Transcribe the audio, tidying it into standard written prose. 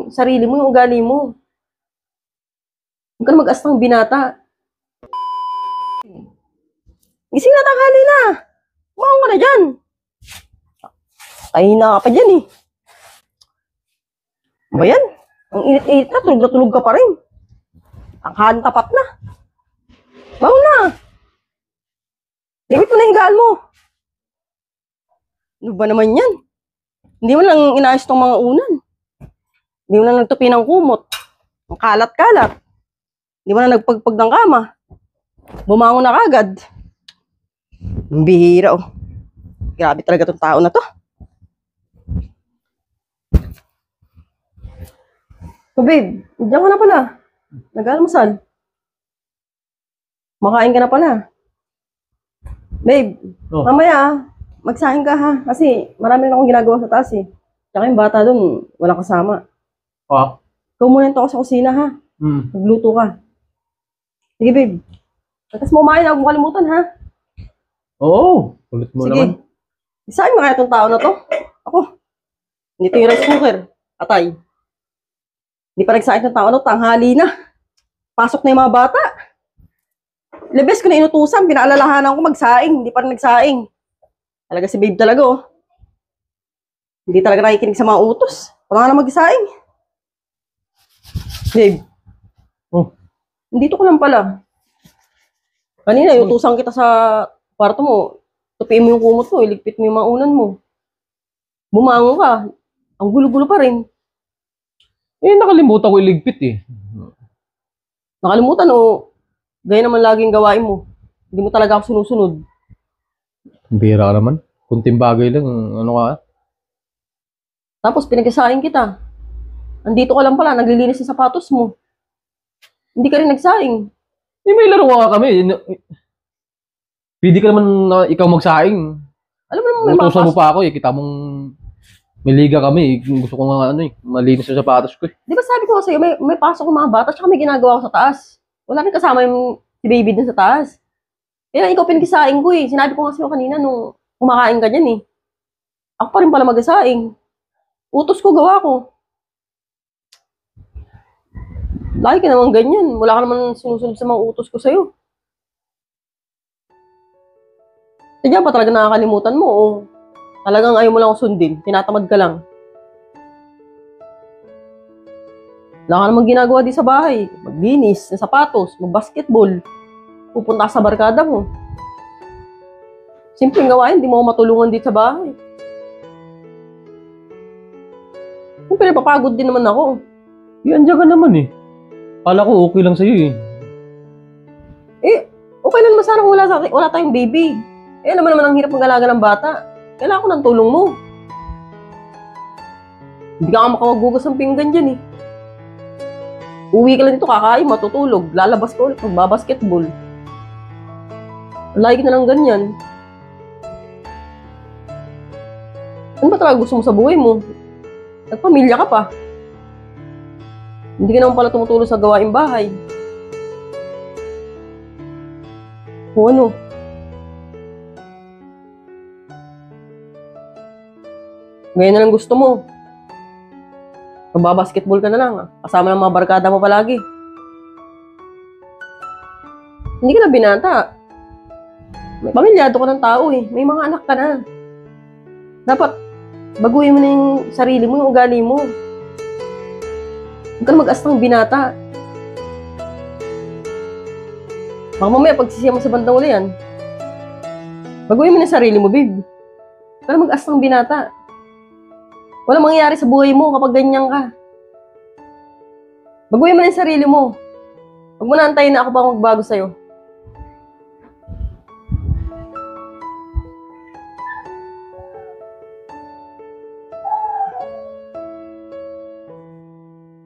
yung sarili mo, yung ugali mo. Huwag ka na mag-astang binata. Gising na, tanghali na. Kumaon ka na dyan. Kahina ka pa dyan eh. Ba yan? Ang init-init na, tulog na tulog ka pa rin. Tanghali tapat na. Bangon na. Limit mo na higaan mo. Ano ba naman yan? Hindi mo lang inaayos tong mga unan. Hindi mo lang nagtupi ng kumot. Ang kalat-kalat. Hindi mo na nagpagpag ng kama. Bumangon na kagad. Ang bihira oh. Grabe talaga tong tao na to. So babe, diyan ka na pala. Nag-almusal. Makain ka na pala. Babe, mamaya magsaing ka ha. Kasi marami na akong ginagawa sa taas eh. Tsaka yung bata dun, walang kasama. Ikaw muna ito ako sa kusina ha. Magluto ka. Sige babe. Tapos mo kumain, huwag mo kalimutan ha. Oo, ulit mo naman. Sige. Isahin mo kaya itong tao na to? Ako. Dito yung rice cooker. Atay. Hindi pa nagsaing ng tao na, tanghali na. Pasok na yung mga bata. Lebes ko na inutusan, pinaalalahanan ko magsaing. Hindi pa rin nagsaing. Talaga si babe talaga oh. Hindi talaga nakikinig sa mga utos. Wala na magsaing. Babe. Oh. Nandito ko lang pala. Kanina, inutusan kita sa kwarto mo. Tupiin mo yung kumot mo, iligpit mo yung mga unan mo. Bumangon ka. Ang gulo-gulo pa rin. Eh, nakalimutan ko iligpit eh. Nakalimutan o gaya naman laging gawain mo. Hindi mo talaga ako sinusunod. Bira ka naman. Kunting bagay lang. Ano ka? Tapos pinagsasaing kita. Andito ka lang pala, naglilinis ng sapatos mo. Hindi ka rin nagsaing. Eh, may laro ka kami. Pwede ka naman na ikaw magsaing. Alam mo naman may Utusan mo pa ako eh. Kita mong may liga kami. Gusto ko nga ano eh. Malinis yung sapatos ko eh. Di ba sabi ko nga sa'yo, may pasok ng mga bata, tsaka may ginagawa ko sa taas. Wala rin kasama yung si baby dun sa taas. Kaya ikaw pinagsaing ko eh. Sinabi ko nga sa'yo kanina nung kumakain ka dyan eh. Ako pa rin pala mag-saing. Utos ko, gawa ko. Lagi ka naman ganyan. Wala ka naman sinusunod sa mga utos ko sa'yo. Sadya pa talaga nakakalimutan mo o talagang ayaw mo lang ako sundin. Tinatamad ka lang. Wala ka naman ginagawa di sa bahay. Maglinis ng sapatos, mag-basketball. Pupunta ka sa barkada mo. Simpleng gawain, di mo ako matulungan dito sa bahay. Siyempre, papagod din naman ako. Yan dyan ka naman eh. Kala ko okay lang sa'yo eh. Eh, okay lang naman sana kung wala tayong baby. Eh, alam mo naman ang hirap mag-alaga ng bata. Kailangan ko ng tulong mo. Hindi ka makawagugos ng pinggan dyan eh. Uwi ka lang dito, kakain, matutulog. Lalabas ko ulit, magbabasketball. Lagi ka na lang ganyan. Ano ba talaga gusto mo sa buhay mo? Nagpamilya ka pa. Hindi ka naman pala tumutulong sa gawaing bahay. O ano? Ngayon na lang gusto mo. Magbabasketball ka na lang. Kasama ng mga barkada mo palagi. Hindi ka na binata. May pamilyado ka ng tao eh. May mga anak ka na. Dapat baguhin mo na yung sarili mo, yung ugali mo. Huwag ka na mag-astang binata. Baka mamaya pagsisiya mo sa bandang uli yan. Baguhin mo na yung sarili mo, babe. Huwag ka na mag-astang binata. Walang mangyayari sa buhay mo kapag ganyan ka. Baguhin mo na yung sarili mo. Huwag mo na antayin na ako pa magbago sa'yo.